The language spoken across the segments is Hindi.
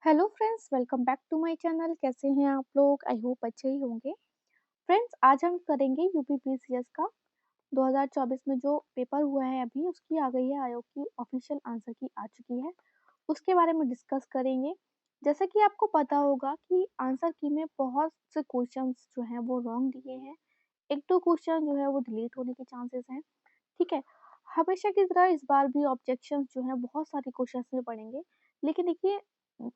Hello friends, welcome back to my channel. कैसे हैं आप लोग? आई होप अच्छे ही होंगे। फ्रेंड्स, आज हम करेंगे यूपीपीसीएस का 2024 में जो पेपर हुआ है अभी उसकी आ गई है आयोग की ऑफिशियल आंसर की आ चुकी है, उसके बारे में डिस्कस करेंगे। जैसा कि आपको पता होगा कि आंसर की में बहुत से क्वेश्चंस जो हैं वो रॉन्ग दिए हैं। एक दो क्वेश्चन जो है वो डिलीट होने के चांसेस हैं। ठीक है, हमेशा की तरह इस बार भी ऑब्जेक्शंस जो हैं बहुत सारे क्वेश्चंस में पड़ेंगे। लेकिन देखिए,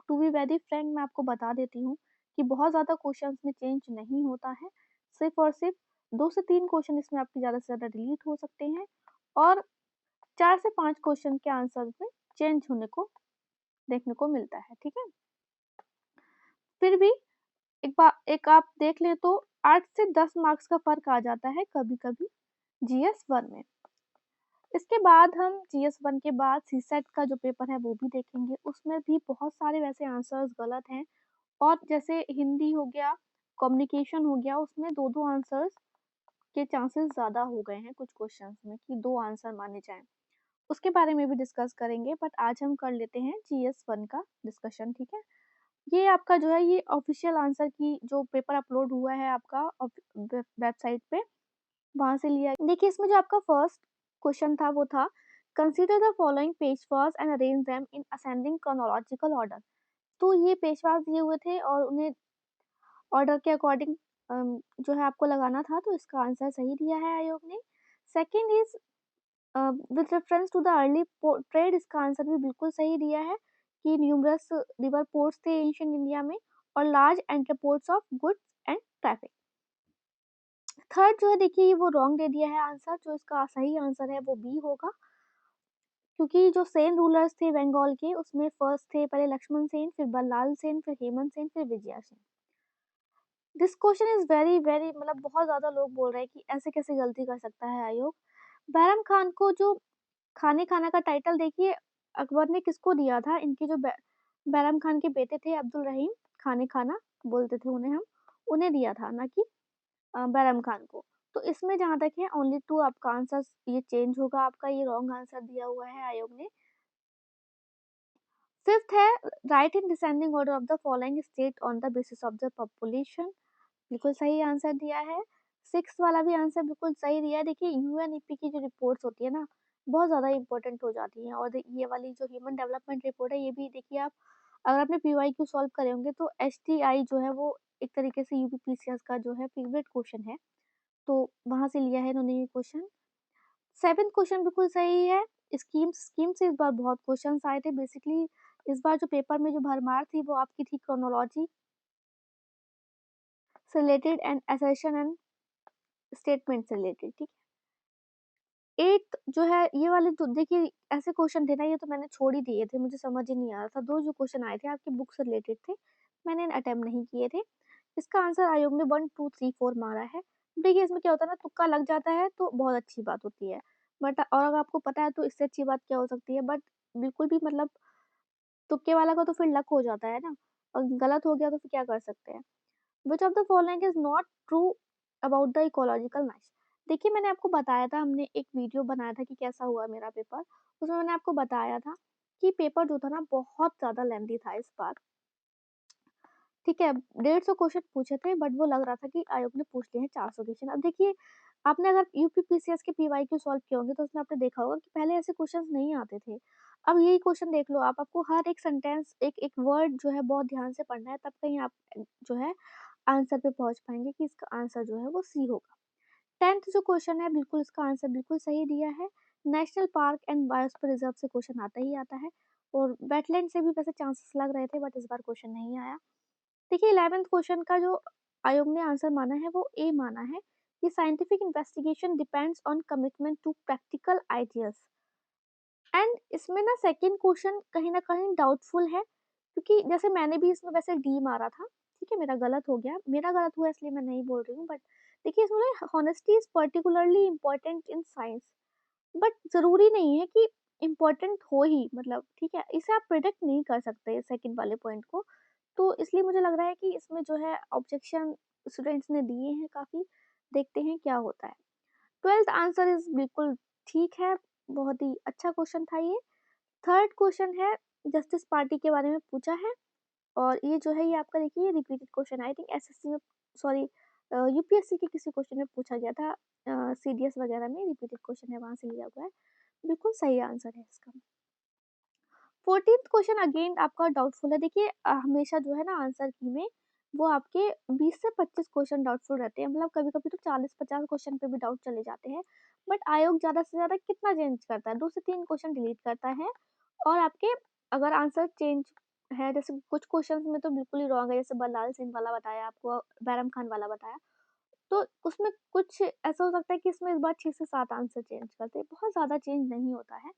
टू बी वेरी फ्रैंक मैं आपको बता देती हूँ कि बहुत ज़्यादा क्वेश्चंस में चेंज नहीं होता है। सिर्फ और सिर्फ 2 से 3 क्वेश्चन इसमें आपके ज़्यादा से ज़्यादा डिलीट हो सकते हैं और 4 से 5 क्वेश्चन के आंसर में चेंज होने को देखने को मिलता है। ठीक है? फिर भी एक आप देख लें तो 8 से 10 मार्क्स का फ़र्क आ जाता है कभी-कभी जीएस 1 में। इसके बाद हम जीएस 1 के बाद सीसेट का जो पेपर है वो भी देखेंगे। उसमें भी बहुत सारे वैसे आंसर्स गलत हैं और जैसे हिंदी हो गया, कम्युनिकेशन हो गया, उसमें 2-2 आंसर्स के चांसेस ज़्यादा हो गए हैं कुछ क्वेश्चंस में कि 2 आंसर माने जाएँ। उसके बारे में भी डिस्कस करेंगे, बट आज हम कर लेते हैं जीएस 1 का डिस्कशन। ठीक है? ये आपका जो है ये ऑफिशियल आंसर की जो पेपर अपलोड हुआ है आपका वेबसाइट पे, वहाँ से लिया। देखिए, इसमें जो आपका फर्स्ट क्वेश्चन था वो था, consider the following Peshwas and arrange them in ascending chronological order. तो ये पेशवास दिए हुए थे और उन्हें ऑर्डर के अकॉर्डिंग जो है आपको लगाना था, तो इसका आंसर सही दिया है आयोग ने। Second is with reference to the early trade, इसका आंसर भी बिल्कुल सही दिया है कि न्यूमरस रिवर पोर्ट्स थे एंशिएंट इंडिया में और large entrepots of goods and traffic. Third जो है देखिए ये वो रॉन्ग दे दिया है आंसर, जो इसका सही आंसर है वो बी होगा, क्योंकि जो सेन रूलर्स थे बंगाल के उसमें फर्स्ट थे पहले लक्ष्मण सेन, फिर बल्लाल सेन, फिर हेमंत सेन, फिर Vijaya Sen. This question is very very मतलब बहुत ज़्यादा लोग बोल रहे हैं कि ऐसे कैसे गलती कर सकता है आयोग। बैरम खान को जो खाने खाना का टाइटल देखिए अकबर ने किसको दिया था, इनके जो बैरम खान के बेटे थे अब्दुल रहीम, खाने खाना बोलते थे उन्हें हम, उन्हें दिया था ना कि बैरम खान को। तो इसमें जहाँ तक है ओनली 2 आपका आंसर ये चेंज होगा, आपका ये रॉन्ग आंसर दिया हुआ है आयोग ने। फिफ्थ है, right in descending order of the following state on the basis of the population, बिल्कुल सही आंसर दिया है। सिक्स्थ वाला भी आंसर बिल्कुल सही दिया है। देखिए यूएनईपी की जो रिपोर्ट्स होती है ना, बहुत ज़्यादा इंपॉर्टेंट हो जाती हैं और ये वाली जो ह्यूमन डेवलपमेंट रिपोर्ट है ये भी देखिए आप अगर आपने पीवाईक्यू सॉल्व करे होंगे तो एसटीआई जो है वो एक तरीके से यूपीपीसीएस का जो है फेवरेट क्वेश्चन है, तो वहाँ से लिया है इन्होंने ये क्वेश्चन। सेवेंथ क्वेश्चन बिल्कुल सही है। स्कीम स्कीम से इस बार बहुत क्वेश्चंस आए थे। बेसिकली इस बार जो पेपर में जो भरमार थी वो आपकी थी क्रोनोलॉजी से related and assertion and statement से रिलेटेड। ठीक है, एट जो है ये वाले तो देखिए ऐसे क्वेश्चन थे ना, ये तो मैंने छोड़ ही दिए थे, मुझे समझ ही नहीं आ रहा था। दो जो क्वेश्चन आए थे आपकी बुक से रिलेटेड थे, मैंने अटेम्प्ट नहीं किए थे। इसका आंसर आयोग ने 1 2 3 4 मारा है। देखिए इसमें क्या होता है ना, तुक्का लग जाता है तो बहुत अच्छी बात होती है, बट और अगर आपको पता है तो इससे अच्छी बात क्या हो सकती है। बट बिल्कुल भी मतलब तुक्के वाला का तो फिर लक हो जाता है ना, और गलत हो गया तो फिर क्या कर सकते हैं। विच of the following is not true about the ecological match. देखिए मैंने आपको बताया था, हमने एक वीडियो बनाया था कि कैसा हुआ मेरा पेपर, उसमें मैंने आपको बताया था कि पेपर जो था ना बहुत ज़्यादा लेंथी था इस बार। ठीक है, 150 क्वेश्चन पूछे थे बट वो लग रहा था कि आयोग ने पूछ लिए हैं 400 क्वेश्चन। अब देखिए आपने अगर यूपीपीसीएस के पीवाईक्यू सॉल्व किए होंगे तो उसमें आपने देखा होगा कि पहले ऐसे क्वेश्चंस नहीं आते थे। अब यही क्वेश्चन देख लो आप, आपको हर एक सेंटेंस एक एक वर्ड जो है बहुत ध्यान से पढ़ना है, तब कहीं आप जो है आंसर पे पहुंच पाएंगे कि इसका आंसर जो है वो सी होगा। 10th जो क्वेश्चन है बिल्कुल इसका आंसर बिल्कुल सही दिया है। National park and biosphere reserve से क्वेश्चन आता ही आता है और वेटलैंड से भी वैसे चांसेस लग रहे थे बट इस बार क्वेश्चन नहीं आया। देखिए 11th क्वेश्चन का जो आयोग ने आंसर माना है वो ए माना है कि scientific investigation depends on commitment to practical ideas. And इसमें ना सेकंड क्वेश्चन कहीं ना कहीं डाउटफुल है, क्योंकि जैसे मैंने भी इसमें वैसे डी मारा था। ठीक है, मेरा गलत हो गया, मेरा गलत हुआ इसलिए मैं नहीं बोल रही हूँ, बट देखिए इसमें honesty is particularly important in science, but ज़रूरी नहीं है कि इम्पोर्टेंट हो ही, मतलब ठीक है, इसे आप प्रिडिक्ट नहीं कर सकते सेकंड वाले पॉइंट को। तो इसलिए मुझे लग रहा है कि इसमें जो है ऑब्जेक्शन स्टूडेंट्स ने दिए हैं काफ़ी, देखते हैं क्या होता है। 12th आंसर इज़ बिल्कुल ठीक है, बहुत ही अच्छा क्वेश्चन था ये। थर्ड क्वेश्चन है, जस्टिस पार्टी के बारे में पूछा है। और ये जो है ये आपका देखिए repeated question I think SSC में, सॉरी यूपीएससी के किसी क्वेश्चन में पूछा गया था, सीडीएस वगैरह में रिपीटेड क्वेश्चन है, वहाँ से लिया हुआ है। बिल्कुल सही आंसर है इसका। 14th क्वेश्चन अगेन आपका डाउटफुल है। देखिए हमेशा जो है ना आंसर की में वो आपके 20 से 25 क्वेश्चन डाउटफुल रहते हैं, मतलब कभी-कभी तो 40-50 क्वेश्चन पे भी डाउट चले जाते हैं। बट आयोग ज़्यादा से ज़्यादा कितना चेंज करता है? 2 से 3 क्वेश्चन डिलीट करता है और आपके अगर आंसर चेंज है, जैसे कुछ क्वेश्चंस में तो बिल्कुल ही रॉन्ग है, जैसे बल्लाल सेन वाला बताया आपको, बैरम खान वाला बताया, तो उसमें कुछ ऐसा हो सकता है कि इसमें इस बार 6 से 7 आंसर चेंज करते हैं, बहुत ज़्यादा चेंज नहीं होता है।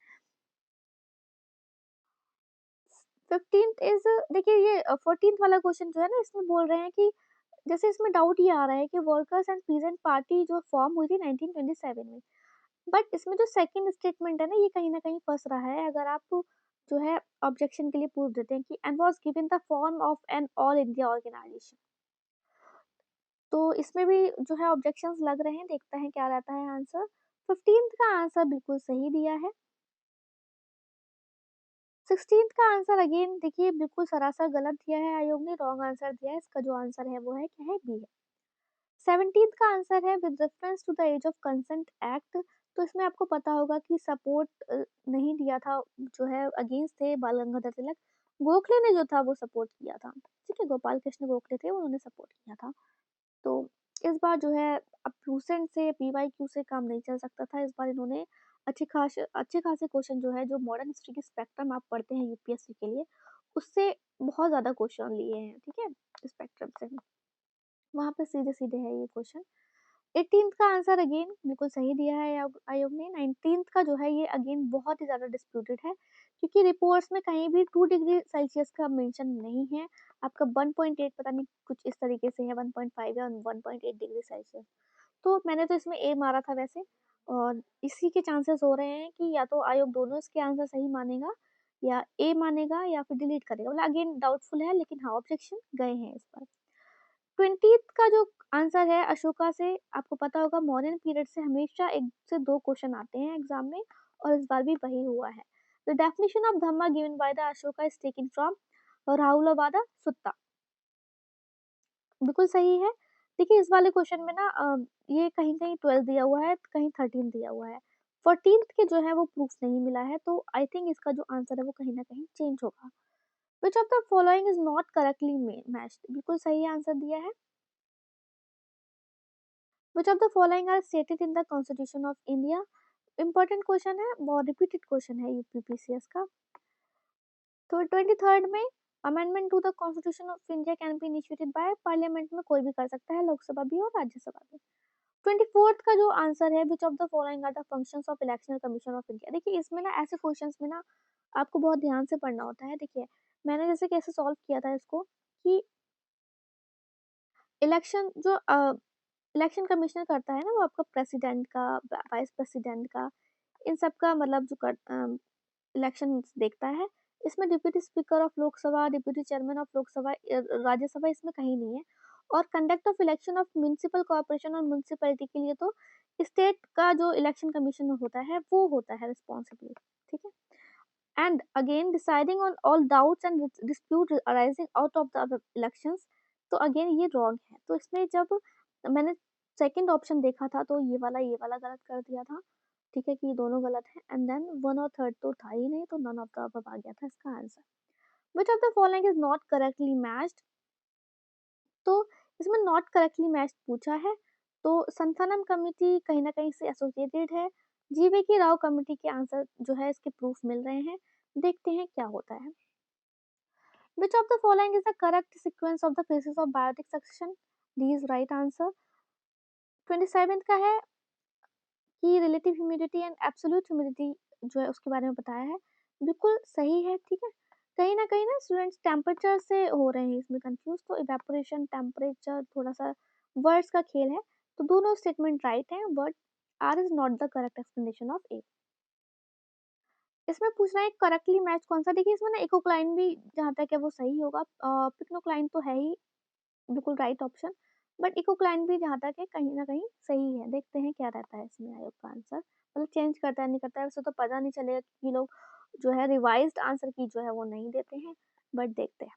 15th इज़ देखिए ये 14th वाला क्वेश्चन जो है ना इसमें बोल रहे हैं कि जैसे इसमें डाउट ये आ रहा है कि वर्कर्स एंड पीजेंट पार्टी जो फॉर्म हुई थी 1927 में, बट इसमें जो सेकंड स्टेटमेंट है ना ये कहीं न कहीं फँस रहा है। अगर आप जो है ऑब्जेक्शन के लिए प्रूफ देते हैं कि and was given the form of an all India organisation, तो इसमें भी जो है ऑब्जेक्शंस लग रहे हैं, देखते हैं क्या रहता है आंसर। 15th का आंसर बिल्कुल सही दिया है। 16th का आंसर अगेन देखिए बिल्कुल सरासर गलत दिया है आयोग ने, रॉन्ग आंसर दिया है। इसका जो आंसर है वो है क्या है? बी है। 17th का आंसर है with reference to the age of consent act, तो इसमें आपको पता होगा कि सपोर्ट नहीं दिया था, जो है अगेंस्ट थे बाल गंगाधर तिलक। गोखले ने जो था वो सपोर्ट किया था, ठीक है, गोपाल कृष्ण गोखले थे उन्होंने सपोर्ट किया था। तो इस बार जो है अब प्रूसेंट से पीवाईक्यू से काम नहीं चल सकता था, इस बार इन्होंने अच्छे खासे क्वेश्चन जो है जो मॉडर्न हिस्ट्री की स्पेक्ट्रम आप पढ़ते हैं यूपीएससी के लिए, उससे बहुत ज़्यादा क्वेश्चन लिए हैं, ठीक है, स्पेक्ट्रम से। वहाँ पे सीधे-सीधे है ये क्वेश्चन। 18th का आंसर अगेन बिल्कुल सही दिया है आयोग ने। 19th का जो है ये अगेन बहुत ही ज़्यादा डिस्प्यूटेड है, क्योंकि रिपोर्ट्स में कहीं भी 2 डिग्री सेल्सियस का मेंशन नहीं है। आपका 1.8 पता नहीं कुछ इस तरीके से है, 1.5 या 1.8 डिग्री सेल्सियस। तो मैंने तो इसमें ए मारा था वैसे, और इसी के चांसेस हो रहे हैं कि या तो आयोग दोनों इसके आंसर सही मानेगा या ए मानेगा या फिर डिलीट करेगा। मतलब अगेन डाउटफुल है, लेकिन हाँ ऑब्जेक्शन गए हैं इस पर। 20th का जो आंसर है अशोका से, आपको पता होगा मॉडर्न पीरियड से हमेशा 1 से 2 क्वेश्चन आते हैं एग्जाम में, और इस बार भी वही हुआ है। The definition of dhamma given by the Ashoka is taken from Rahulovada Sutta, बिल्कुल सही है। देखिए इस वाले क्वेश्चन में ना ये कहीं-कहीं 12 दिया हुआ है, कहीं 13 दिया हुआ है। 14th के जो है वो प्रूफ नहीं मिला है, तो आई थिंक इसका जो आंसर है वो कहीं न कहीं चेंज होगा। Which of the following is not correctly matched, बिल्कुल सही आंसर दिया है। Which of the following are stated in the Constitution of India? Important question है और रिपीटेड क्वेश्चन है यूपीपीसीएस का। तो 23rd में amendment to the constitution of India can be initiated by parliament में कोई भी कर सकता है, लोकसभा भी और राज्यसभा भी। 24th का जो आंसर है which of the following are the functions of election commission of India. देखिए इसमें ना ऐसे क्वेश्चंस में ना आपको बहुत ध्यान से पढ़ना होता है। देखिए मैंने जैसे कैसे सॉल्व किया था इसको कि इलेक्शन जो इलेक्शन कमिश्नर करता है ना वो आपका प्रेसिडेंट का, वाइस प्रेसिडेंट का, इन सब का मतलब जो इलेक्शन देखता है। इसमें deputy speaker of Lok Sabha, deputy chairman of Lok Sabha, Rajya Sabha इसमें कहीं नहीं है। और conduct of election of municipal corporation और म्युनिसिपैलिटी के लिए तो स्टेट का जो इलेक्शन कमीशन होता है वो होता है रिस्पॉन्सिबल, ठीक है। And again deciding on all doubts and dispute arising out of the elections, तो अगेन ये रॉन्ग है। तो इसमें जब मैंने सेकंड ऑप्शन देखा था तो ये वाला गलत कर दिया था, ठीक है, कि ये दोनों गलत है, एंड देन वन और थर्ड तो था ही नहीं, तो नन ऑफ द अबव आ गया था इसका answer. Which of the following is not correctly matched, तो इसमें नॉट करेक्टली मैच्ड पूछा है, तो संथानम कमिटी कहीं ना कहीं से एसोसिएटेड है। जीवे की राव कमिटी के आंसर जो है इसके प्रूफ मिल रहे हैं, देखते हैं क्या होता है। Which of the following is the correct sequence of the phases of biotic succession? D is right answer. 27th का है कि relative humidity and absolute humidity जो है उसके बारे में बताया है, बिल्कुल सही है, ठीक है। कहीं ना स्टूडेंट्स टेम्परेचर से हो रहे हैं इसमें कंफ्यूज, तो इवेपोरेशन टेम्परेचर थोड़ा सा वर्ड्स का खेल है, तो दोनों स्टेटमेंट राइट हैं, but R is not the correct explanation of A. इसमें पूछ रहा है करेक्टली मैच कौन सा, देखिए इसमें ना इकोक्लाइन भी जहाँ तक है वो सही होगा, पिक्नोक्लाइन तो है ही बिल्कुल राइट ऑप्शन, बट इकोक्लाइन भी जहाँ तक है कहीं न कहीं सही है। देखते हैं क्या रहता है इसमें आयोग का आंसर, मतलब चेंज करता है नहीं करता है, वैसे तो पता नहीं चलेगा कि लोग जो है रिवाइज़्ड आंसर की जो है वो नहीं देते हैं, बट देखते हैं।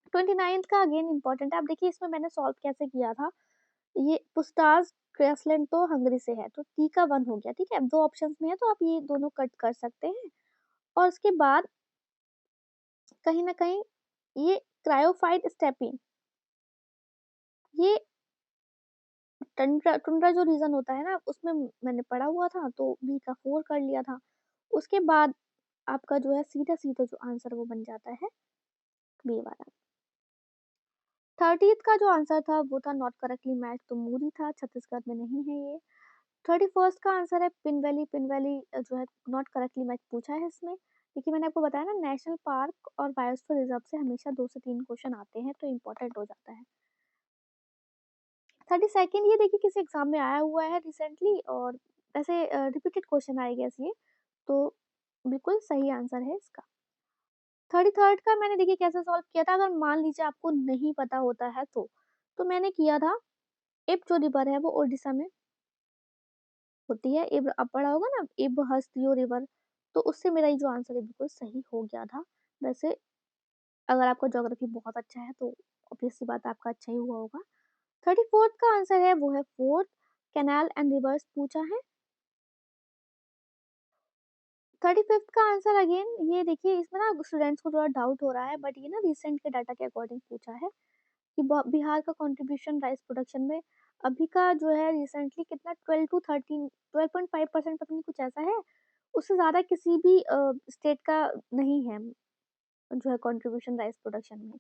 29th का अगेन इम्पोर्टेंट है। अब देखिए इसमें मैंने सॉल्व कैसे किया था, ये पुस्टास ग्रेसलैंड तो हंगरी से है, तो टी का 1 हो गया, ठीक है? अब 2 ऑप्शंस में है तो आप ये दोनों कट कर सकते हैं और उसके बाद कहीं न कहीं ये क्रायोफाइट स्टेपी, ये टंड्रा टुंड्रा जो रीजन होता है ना, उसमें मैंने पढ़ा हुआ था तो बी का 4 कर लिया था। उसके बाद आपका जो है सीधा-सीधा जो आंसर वो बन जाता है बी वाला। 30th का जो आंसर था वो था नॉट करेक्टली मैच्ड, तो मूरी था, छत्तीसगढ़ में नहीं है ये। 31st का आंसर है पिन वैली जो है नॉट करेक्टली मैच पूछा है इसमें। देखिए मैंने आपको बताया ना, नेशनल पार्क और बायोस्फीयर रिजर्व से हमेशा 2 से 3 क्वेश्चन आते हैं, तो इम्पोर्टेंट हो जाता है। 32nd ये देखिए किसी एग्जाम में आया हुआ है रिसेंटली और वैसे रिपीटेड क्वेश्चन आई गेस ये, तो बिल्कुल सही आंसर है इसका। 33rd का मैंने देखिए कैसे सॉल्व किया था, अगर मान लीजिए आपको नहीं पता होता है तो मैंने किया था, इब जो रिवर है वो ओडिशा में होती है। इब अब पढ़ा होगा ना, इब हस्तियों रिवर, तो उससे मेरा ये जो आंसर है बिल्कुल सही हो गया था। वैसे अगर आपका ज्योग्राफी बहुत अच्छा है तो ऑब्वियस सी बात है आपका अच्छा ही हुआ होगा। 34th का आंसर है वो है फोर्थ, कैनाल एंड रिवर्स पूछा है। 35th का आंसर अगेन ये देखिए इसमें ना स्टूडेंट्स को थोड़ा डाउट हो रहा है, बट ये ना रिसेंट के डाटा के अकॉर्डिंग पूछा है कि बिहार का कंट्रीब्यूशन राइस प्रोडक्शन में अभी का जो है रिसेंटली कितना 12 टू 13 12.5% पता नहीं कुछ ऐसा है, उससे ज़्यादा किसी भी स्टेट का नहीं है जो है कंट्रीब्यूशन राइस प्रोडक्शन में,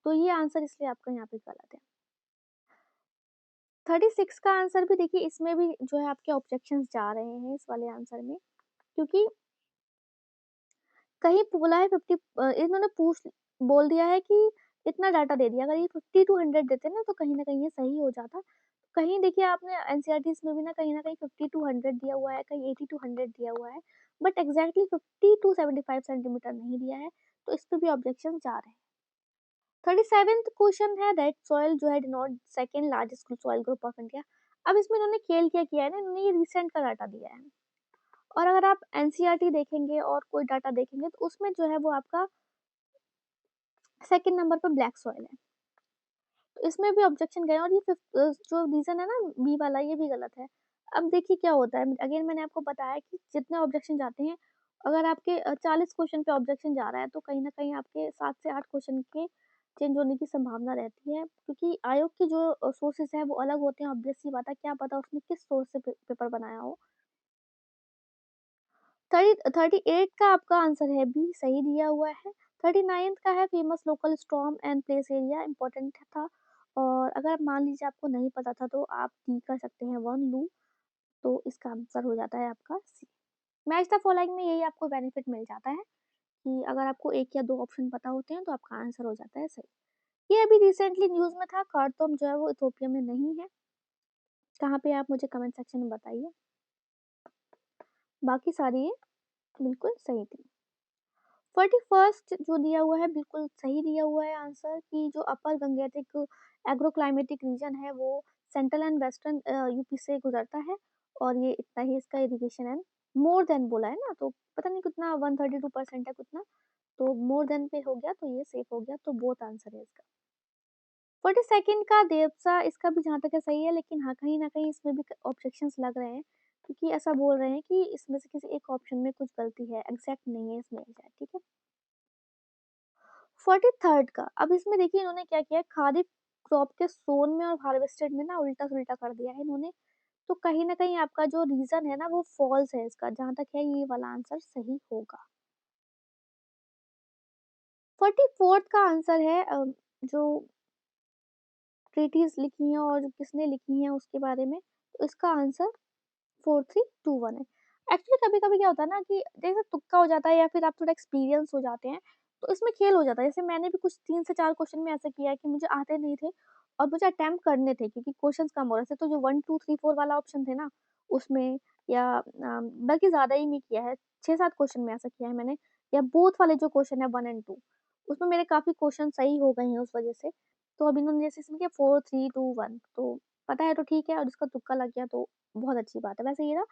तो ये आंसर इसलिए आपका यहाँ पे गलत है। 36 का आंसर भी देखिए इसमें भी जो है आपके ऑब्जेक्शंस जा रहे हैं इस वाले आंसर में, क्योंकि कहीं बोला है 50 इन्होंने पूछ बोल दिया है कि इतना डाटा दे दिया, अगर ये 50 टू 100 देते ना तो कहीं न कहीं ये सही हो जाता। कहीं देखिए आपने एनसीईआरटीज़ में भी ना कहीं न कहीं 50 टू 100 दिया हुआ है, कहीं 80 टू 100 दिया हुआ है, बट एग्ज़ैक्टली 50 टू 75 सेंटीमीटर नहीं दिया है, तो इस पे भी ऑब्जेक्शन जा रहे हैं। 37th क्वेश्चन है रेड सॉइल जो है denote second largest soil group of India. अब इसमें इन्होंने खेल क्या किया है ना, इन्होंने ये रिसेंट का डाटा दिया है और अगर आप एनसीईआरटी देखेंगे और कोई डाटा देखेंगे तो उसमें जो है वो आपका सेकंड नंबर पे ब्लैक सॉइल है। तो इसमें भी ऑब्जेक्शन गए और ये जो रीज़न है ना बी वाला, ये भी गलत है। अब देखिए क्या होता है, अगेन मैंने आपको बताया कि जितने ऑब्जेक्शन जाते हैं, अगर आपके 40 क्वेश्चन पे ऑब्जेक्शन जा रहा है तो कहीं न कहीं आपके 7 से 8 क्वेश्चन के चेंज होने की संभावना रहती है, क्योंकि आयोग के जो सोर्सेज़ हैं वो अलग होते हैं, ऑब्वियस सी बात है, क्या पता उसने किस सोर्स से पेपर बनाया हो। 38 का आपका आंसर है बी, सही दिया हुआ है। 39th का है famous local storm and place area, important था और अगर मान लीजिए आपको नहीं पता था तो आप डी कर सकते हैं वन लू, तो इसका आंसर हो जाता है आपका सी। मैच द फॉलोइंग में यही आपको बेनिफिट मिल जाता है कि अगर आपको 1 या 2 ऑप्शन पता होते हैं तो आपका आंसर हो जाता है सही। ये अभी रिसेंटली न्यूज़ में था, खार्तूम जो है वो इथियोपिया में नहीं है। कहाँ पे है आप मुझे कमेंट सेक्शन में बताइए। बाकी सारी ये बिल्कुल सही थी। 41st जो दिया हुआ है बिल्कुल सही दिया हुआ है आंसर कि जो अपर गंगेटिक एग्रो क्लाइमेटिक रीजन है वो सेंट्रल एंड वेस्टर्न यूपी से गुजरता है और ये इतना ही इसका इरिगेशन है। मोर देन बोला है ना, तो पता नहीं कितना 132% है कितना, तो मोर देन पे हो गया तो ये सेफ हो गया, तो बोथ आंसर है इसका। 42nd का देवसा, इसका भी जहाँ तक है सही है, लेकिन हाँ कहीं ना कहीं इसमें भी ऑब्जेक्शंस लग रहे हैं क्योंकि ऐसा बोल रहे हैं कि इसमें से किसी एक ऑप्शन में कुछ गलती है, एग्जैक्ट नहीं है इसमें एग्जैक्ट, ठीक है। 43rd का, अब इसमें देखिए इन्होंने क्या किया है, खारिफ क्रॉप के सोन में और हार्वेस्टेड में ना उल्टा-सुल्टा कर दिया है इन्होंने। तो कहीं न कहीं आपका जो रीज़न है ना वो फ़ॉल्स है इसका, जहाँ तक है ये वाला आंसर सही होगा। 44th का आंसर है जो ट्रीटीज़ लिखी हैं और किसने लिखी हैं उसके बारे में, तो इसका आंसर 4321 है। एक्चुअली कभी-कभी क्या होता है ना कि जैसे तुक्का हो जाता है या फिर आप थोड़ा एक्सपीरियंस हो जाते हैं, तो इसमें खेल हो जाता है। जैसे मैंने भी कुछ 3 से 4 क्वेश्चन में ऐसा किया है कि मुझे आते नहीं थे और मुझे अटेम्प्ट करने थे क्योंकि क्वेश्चंस कम हो रहे थे। तो जो 1, 2, 3, 4 वाला ऑप्शन थे ना, उसमें या बल्कि ज़्यादा ही में किया है, 6-7 क्वेश्चन में ऐसा किया है मैंने, या बोथ वाले जो क्वेश्चन है 1 एंड 2, उसमें मेरे काफ़ी क्वेश्चन सही हो गए हैं उस वजह से। तो अब इन्होंने जैसे इसमें किया 4, 3, 2, 1, तो पता है तो ठीक है और जिसका तुक्का लग गया तो बहुत अच्छी बात है। वैसे ये ना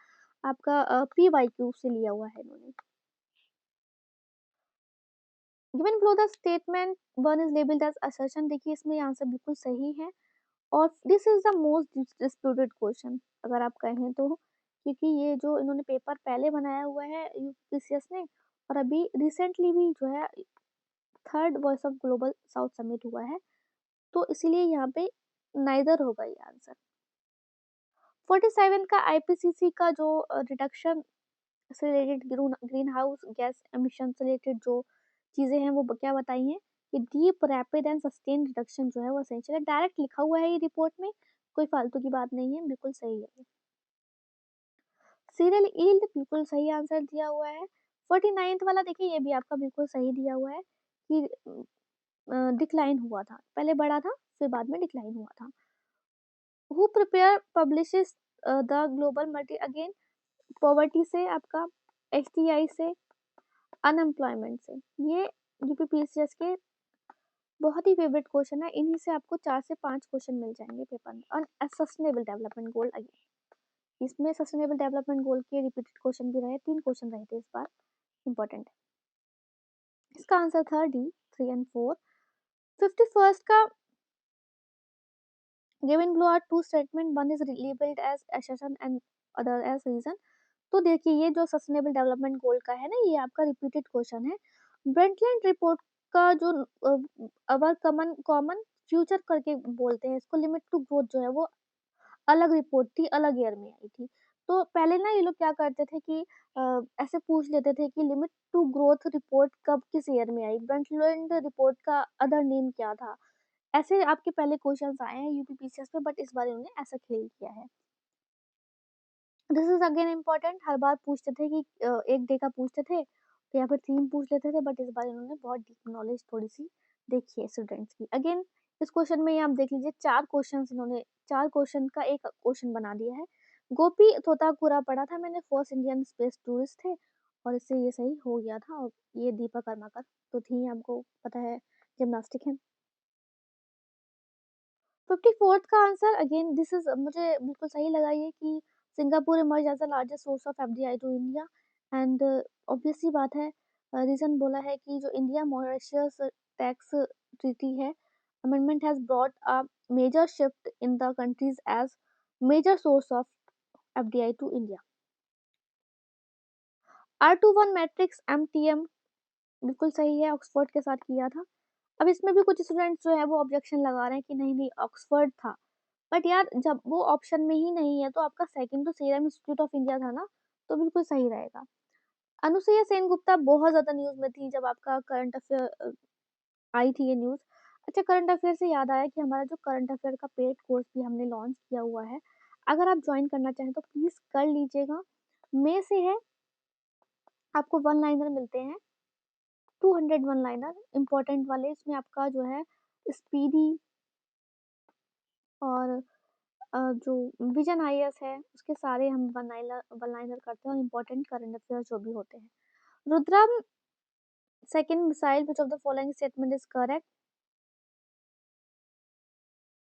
आपका पीवाईक्यू से लिया हुआ है इन्होंने। Given below the statement one is labelled as assertion, देखिए इसमें आंसर बिल्कुल सही है और this is the most disputed question अगर आप कहें तो, क्योंकि ये जो इन्होंने पेपर पहले बनाया हुआ है यूपीसीएस ने और अभी रिसेंटली भी जो है third voice of global south summit हुआ है, तो इसीलिए यहाँ पे नाइदर होगा ये आंसर। 47 का आईपीसीसी का जो रिडक्शन से related green house gas emission से रिलेटेड जो चीज़ें हैं वो क्या बताई हैं कि deep rapid and sustain reduction जो है वो एसेंशियल है, डायरेक्ट लिखा हुआ है ये रिपोर्ट में, कोई फालतू की बात नहीं है, बिल्कुल सही है। सीरियल यील्ड बिल्कुल सही आंसर दिया हुआ है। 49th वाला देखिए ये भी आपका बिल्कुल सही दिया हुआ है कि डिक्लाइन हुआ था, पहले बढ़ा था फिर बाद में डिक्लाइन हुआ था। Who prepare publishes the global multi, again poverty से आपका, एसटीआई से, अनएम्प्लॉयमेंट से, ये यूपीपीसीएस के बहुत ही फेवरेट क्वेश्चन है, इन्हीं से आपको 4 से 5 क्वेश्चन मिल जाएंगे पेपर में। और सस्टेनेबल डेवलपमेंट गोल, अगेन इसमें सस्टेनेबल डेवलपमेंट गोल के रिपीटेड क्वेश्चन भी रहे, 3 क्वेश्चन रहे थे इस बार, इंपॉर्टेंट है। इसका आंसर था डी 3 एंड 4। 51st का given below are two statement, one is labelled as assertion and other as reason. तो देखिए ये जो सस्टेनेबल डेवलपमेंट गोल का है ना, ये आपका रिपीटेड क्वेश्चन है। ब्रंटलैंड रिपोर्ट का जो अवर कॉमन कॉमन फ्यूचर करके बोलते हैं इसको, लिमिट टू ग्रोथ जो है वो अलग रिपोर्ट थी, अलग ईयर में आई थी। तो पहले ना ये लोग क्या करते थे कि ऐसे पूछ लेते थे कि लिमिट टू ग्रोथ रिपोर्ट कब किस ईयर में आई, ब्रंटलैंड रिपोर्ट का अदर नेम क्या था, ऐसे आपके पहले क्वेश्चंस आए हैं यूपीपीसीएस में, बट इस बार इन्होंने ऐसा खेल किया है। दिस इज अगेन इम्पोर्टेंट, हर बार पूछते थे कि एक डे का पूछते थे या फिर थीम पूछ लेते थे, बट इस बार इन्होंने बहुत डीप नॉलेज थोड़ी सी देखी है स्टूडेंट्स की। अगेन इस क्वेश्चन में ये आप देख लीजिए, 4 क्वेश्चन इन्होंने, 4 क्वेश्चन का एक क्वेश्चन बना दिया है। गोपी तोतापुरा पढ़ा था मैंने, फर्स्ट इंडियन स्पेस टूरिस्ट थे और इससे ये सही हो गया था। और ये दीपक कर्माकर तो थी, आपको पता है जिम्नास्टिक है। 54th का आंसर अगेन दिस इज, मुझे बिल्कुल सही लगा ये कि Singapore emerge as the largest source of FDI to India, and obvious सी बात है, रीजन बोला है कि जो इंडिया मॉरिशस टैक्स ट्रीटी है, amendment has brought a major shift in the countries as major source of FDI to India. R21 matrix MTM बिल्कुल सही है, ऑक्सफोर्ड के साथ किया था। अब इसमें भी कुछ स्टूडेंट्स जो है वो ऑब्जेक्शन लगा रहे हैं कि नहीं नहीं ऑक्सफोर्ड था, बट यार जब वो ऑप्शन में ही नहीं है तो आपका सेकंड तो सीरम इंस्टीट्यूट ऑफ इंडिया था ना, तो बिल्कुल सही रहेगा। अनुसुईया सेन गुप्ता बहुत ज़्यादा न्यूज़ में थी जब आपका करंट अफेयर आई थी ये न्यूज़। अच्छा, करंट अफेयर से याद आया कि हमारा जो करंट अफेयर का पेड कोर्स भी हमने लॉन्च किया हुआ है, अगर आप ज्वाइन करना चाहें तो प्लीज़ कर लीजिएगा। मई से है, आपको वन लाइनर मिलते हैं, 200 वन लाइनर इम्पोर्टेंट वाले, इसमें आपका जो है स्पीडी और जो विजन आईएएस है उसके सारे हम वन लाइनर करते हैं और इम्पोर्टेंट करंट अफेयर्स जो भी होते हैं। Rudram second missile which of the following statement is correct,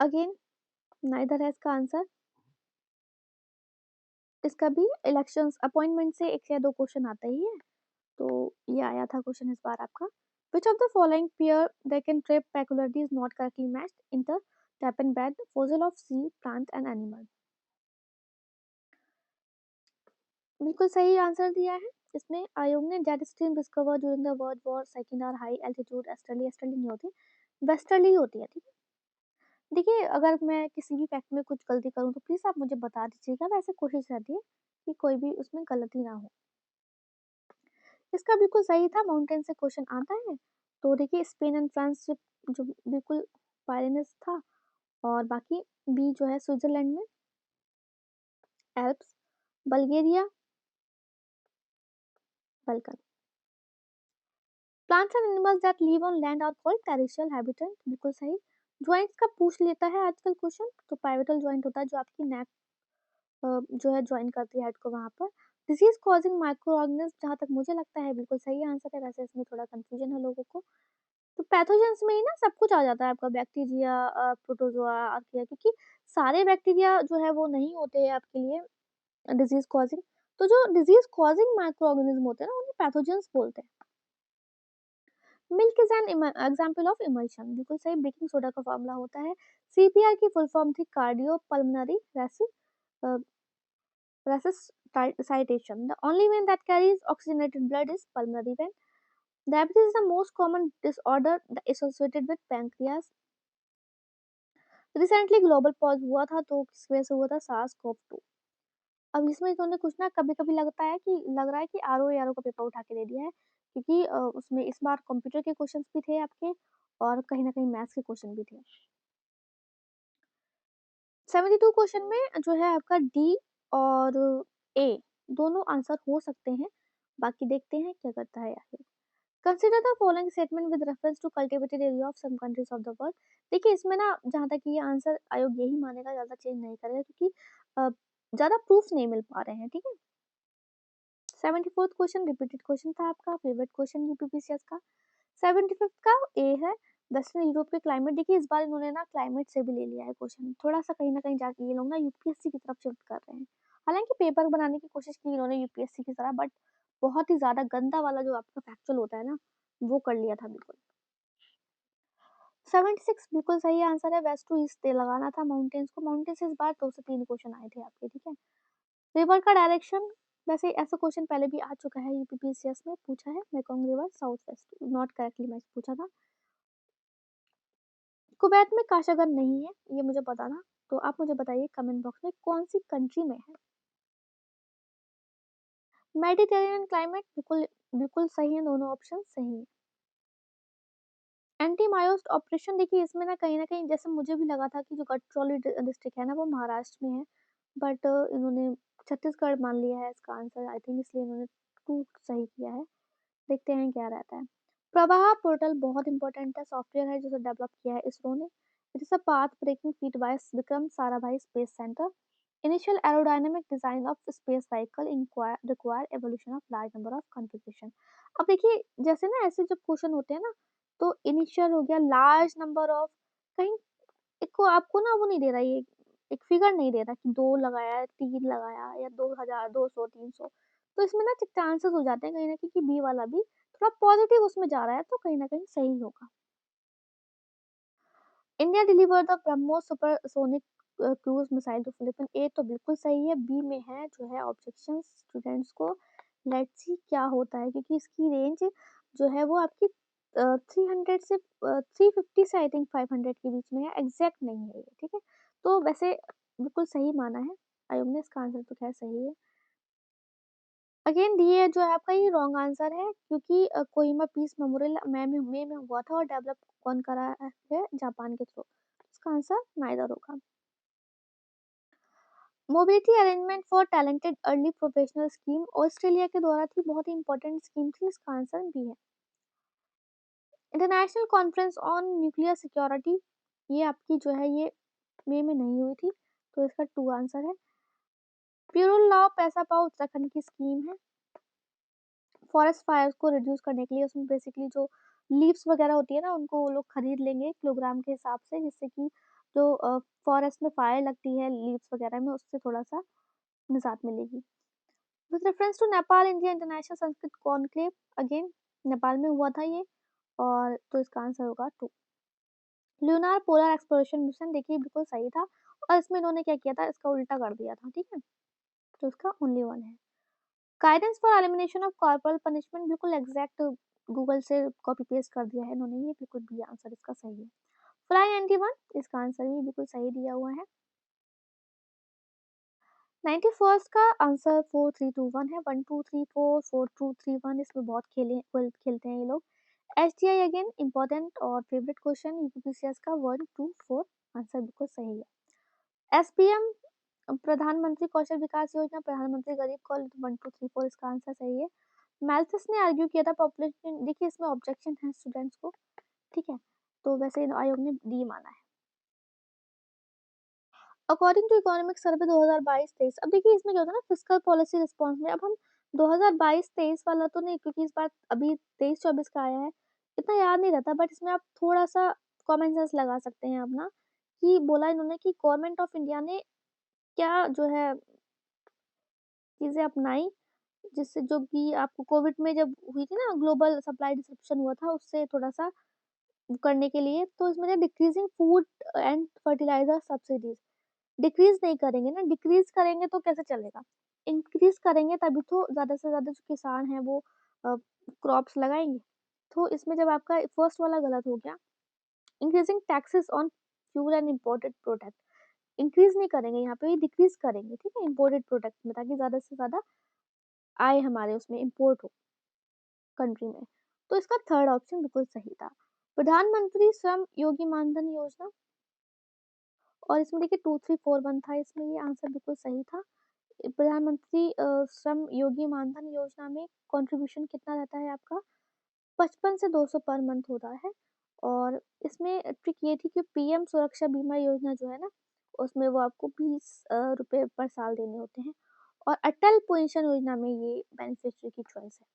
again neither है इसका आंसर। इसका भी इलेक्शंस अपॉइंटमेंट से एक या दो क्वेश्चन आता ही है, तो ये आया था क्वेश्चन इस बार आपका। Which of the following pair that can trap peculiarity is not correctly matched in the tap bed fossil of sea plant and animal, बिल्कुल सही आंसर दिया है। इसमें आयोग ने jet stream discover during the world war second are high altitude easterly, easterly नहीं होती, वेस्टर्ली होती है, ठीक है। देखिए अगर मैं किसी भी फैक्ट में कुछ गलती करूँ तो प्लीज़ आप मुझे बता दीजिएगा, वैसे कोशिश रहती है कि कोई भी उसमें गलती ना हो। इसका बिल्कुल सही था, माउंटेन से क्वेश्चन आता है, तो देखिए स्पेन एंड फ्रांस जो बिल्कुल पायरेनियस था, और बाकी बी जो है स्विट्जरलैंड में Alps, Bulgaria Balkan. Plants and animals that live on land are called terrestrial habitat, बिल्कुल सही। जॉइंट्स का पूछ लेता है आजकल क्वेश्चन, तो पाइवटल जॉइंट होता है जो आपकी नेक जो है जॉइन करती है हेड को वहाँ पर। डिजीज कॉजिंग माइक्रो ऑर्गेनिज्म, जहाँ तक मुझे लगता है बिल्कुल सही आंसर है, वैसे इसमें थोड़ा कंफ्यूजन है लोगों को। तो पैथोजेंस में ही ना सब कुछ आ जाता है आपका, बैक्टीरिया, प्रोटोजोआ, आर्किया, क्योंकि सारे बैक्टीरिया जो है वो नहीं होते हैं आपके लिए डिजीज कॉजिंग, तो जो डिजीज कॉजिंग माइक्रो ऑर्गेनिज्म होते हैं ना उन्हें पैथोजेंस बोलते हैं। Milk is an example of emulsion, बिल्कुल सही, बेकिंग सोडा का फॉर्मूला होता है। सीपीआर की फुल फॉर्म थी cardio pulmonary resuscitation. The only vein that carries oxygenated blood is pulmonary vein. Diabetes is the most common disorder associated with pancreas. Recently global pause हुआ था तो किस वजह से हुआ था, सार्स कोव 2। अब इसमें इन्होंने कुछ ना कभी कभी लग रहा है कि आर ओ का पेपर उठा के दे दिया है, क्योंकि उसमें इस बार कंप्यूटर के क्वेश्चंस भी थे आपके और कहीं ना कहीं मैथ्स के क्वेश्चन भी थे। 72 क्वेश्चन में जो है आपका डी और ए दोनों आंसर हो सकते हैं, बाकी देखते हैं क्या करता है आगे। Consider the following statement with reference to cultivated area of some countries of the world. देखिए इसमें ना जहाँ तक ये आंसर आयोग यही मानेगा, ज़्यादा चेंज नहीं करेगा, क्योंकि ज़्यादा प्रूफ नहीं मिल पा रहे हैं, ठीक है। 74th क्वेश्चन रिपीटेड क्वेश्चन था आपका, फेवरेट क्वेश्चन यूपीपीसीएस का। 75th का ए है, वेस्टर्न यूरोप के क्लाइमेट। देखिए इस बार इन्होंने ना क्लाइमेट से भी ले लिया है क्वेश्चन, थोड़ा सा कहीं ना कहीं जाके ये लोग ना यूपीएससी की तरफ शिफ्ट कर रहे हैं। हालांकि पेपर बनाने की कोशिश की इन्होंने यूपीएससी की तरह, बट बहुत ही ज्यादा गंदा वाला जो आपका फैक्चुअल होता है ना, वो कर लिया था बिल्कुल। 76 बिल्कुल सही आंसर है, वेस्ट टू ईस्ट लगाना था माउंटेन्स को। माउंटेन से इस बार 2 से 3 क्वेश्चन आए थे आपके, ठीक है। रिवर का डायरेक्शन, वैसे ऐसा क्वेश्चन पहले भी आ चुका है यूपीपीसीएस में, पूछा है Mekong river south west, not correctly match पूछा था। कुवैत में काशागर नहीं है, ये मुझे पता था, तो आप मुझे बताइए कमेंट बॉक्स में कौन सी कंट्री में है। मेडिटेरेनियन क्लाइमेट, बिल्कुल बिल्कुल सही है, दोनों ऑप्शन सही है। एंटी मायोस्ट ऑपरेशन, देखिए इसमें ना कहीं जैसे मुझे भी लगा था कि जो गढ़चिरौली डिस्ट्रिक्ट है ना वो महाराष्ट्र में है, बट इन्होंने छत्तीसगढ़ मान लिया है इसका आंसर, आई थिंक इसलिए इन्होंने 2 सही किया है। देखते हैं क्या रहता है। प्रवाह पोर्टल बहुत इंपॉर्टेंट है, सॉफ्टवेयर है जिसे डेवलप किया है इसरो ने। It is a path breaking feat by Vikram Sarabhai space centre. Initial aerodynamic design of space vehicle require evolution of large number of configuration. अब देखिए जैसे ना ऐसे जब क्वेश्चन होते हैं ना, तो इनिशियल हो गया, लार्ज नंबर ऑफ, कहीं एक को आपको ना वो नहीं दे रहा, ये एक फिगर नहीं दे रहा कि 2 लगाया, 3 लगाया या 2000, 200, 300। तो इसमें ना चांसेस हो जाते हैं कहीं न कहीं कि बी वाला भी थोड़ा पॉजिटिव उसमें जा रहा है, तो कहीं न कहीं सही होगा। India deliver the BrahMos supersonic cruise missile to Philippine, A तो बिल्कुल सही है, बी में है जो है ऑब्जेक्शंस स्टूडेंट्स को। लेट्स सी क्या होता है, क्योंकि इसकी रेंज जो है वो आपकी 300 से 350 से आई थिंक 500 के बीच में है, एग्जैक्ट नहीं है ये, ठीक है। तो वैसे बिल्कुल सही माना है आयोग ने, इसका आंसर तो खैर सही है। अगेन ये जो है आपका ये रॉन्ग आंसर है, क्योंकि कोहिमा पीस मेमोरियल में हुआ था और डेवलप कौन करा है, जापान के थ्रू। इसका आंसर नाइदर होगा। Mobility arrangement for talented early professional scheme Australia के द्वारा थी, बहुत ही इंपॉर्टेंट स्कीम थी, इसका आंसर भी है। International conference on nuclear security, ये आपकी जो है ये मई में नहीं हुई थी, तो इसका 2 आंसर है। प्यूरल लॉ पैसा पाओ उत्तराखंड की स्कीम है, फॉरेस्ट फायर्स को रिड्यूस करने के लिए। उसमें बेसिकली जो लीव्स वगैरह होती है ना, उनको वो लोग खरीद लेंगे किलोग्राम के हिसाब से, जिससे कि जो फॉरेस्ट में फायर लगती है लीव्स वगैरह में, उससे थोड़ा सा निजात मिलेगी। With reference to Nepal India international Sanskrit conclave, again Nepal में हुआ था ये, और तो इसका आंसर होगा 2। ल्यूनार पोलर एक्सप्लोरेशन मिशन, देखिए बिल्कुल सही था, और इसमें इन्होंने क्या किया था, इसका उल्टा कर दिया था, ठीक है, तो इसका ओनली 1 है। Guidance for elimination of corporal punishment, बिल्कुल एग्जैक्ट गूगल से कॉपी पेस्ट कर दिया है इन्होंने, ये बिल्कुल भी आंसर इसका सही है। फ्लाई 91, इसका आंसर भी बिल्कुल सही दिया हुआ है। 91st का आंसर 4321 है, 1234 4231, इसमें बहुत खेलते हैं ये लोग। एसटीआई अगेन इंपॉर्टेंट और फेवरेट क्वेश्चन यूपीपीसीएस का, 124 आंसर बिल्कुल सही है। एसपीएम प्रधानमंत्री कौशल विकास योजना, प्रधानमंत्री गरीब कौशल 1234, इसका आंसर सही है। मैल्थस ने आर्ग्यू किया था पॉपुलेशन, देखिए इसमें ऑब्जेक्शन है स्टूडेंट्स को, ठीक है, तो वैसे आयोग ने डी माना है। अकॉर्डिंग टू इकोनॉमिक सर्वे 2022-23, अब देखिए इसमें क्या होता है ना, फिस्कल पॉलिसी रिस्पॉन्स में, अब हम 2022-23 वाला तो नहीं, क्योंकि इस बार अभी 23-24 का आया है, इतना याद नहीं रहता, बट इसमें आप थोड़ा सा कॉमन सेंस लगा सकते हैं अपना, कि बोला इन्होंने कि गवर्नमेंट ऑफ इंडिया ने क्या जो है चीजें अपनाई जिससे जो कि आपको कोविड में जब हुई थी ना ग्लोबल सप्लाई डिसरप्शन हुआ था, उससे थोड़ा-सा करने के लिए, तो इसमें जो decreasing food and fertiliser subsidies, decrease नहीं करेंगे ना, डिक्रीज़ करेंगे तो कैसे चलेगा? इंक्रीज़ करेंगे तभी तो ज़्यादा से ज़्यादा जो किसान हैं वो अ, क्रॉप्स लगाएँगे। तो इसमें जब आपका फर्स्ट वाला गलत हो गया, increasing taxes on fuel and imported product, increase नहीं करेंगे यहाँ पे, डिक्रीज़ करेंगे, ठीक है? इम्पोर्टेड प्रोडक्ट में, ताकि ज़्यादा से ज़्यादा आए हमारे उसमें इम्पोर्ट हो कंट्री में। तो इसका थर्ड ऑप्शन बिल्कुल सही था। प्रधानमंत्री श्रम योगी मानधन योजना, और इसमें देखिए 2341 था, इसमें ये आंसर बिल्कुल सही था। प्रधानमंत्री श्रम योगी मानधन योजना में कंट्रीब्यूशन कितना रहता है आपका? 55 से 200 पर मंथ होता है, और इसमें ट्रिक ये थी कि पीएम सुरक्षा बीमा योजना जो है ना, उसमें वो आपको 20 रुपए पर साल देने होते हैं, और अटल पेंशन योजना में ये बेनिफिशियरी की चॉइस है।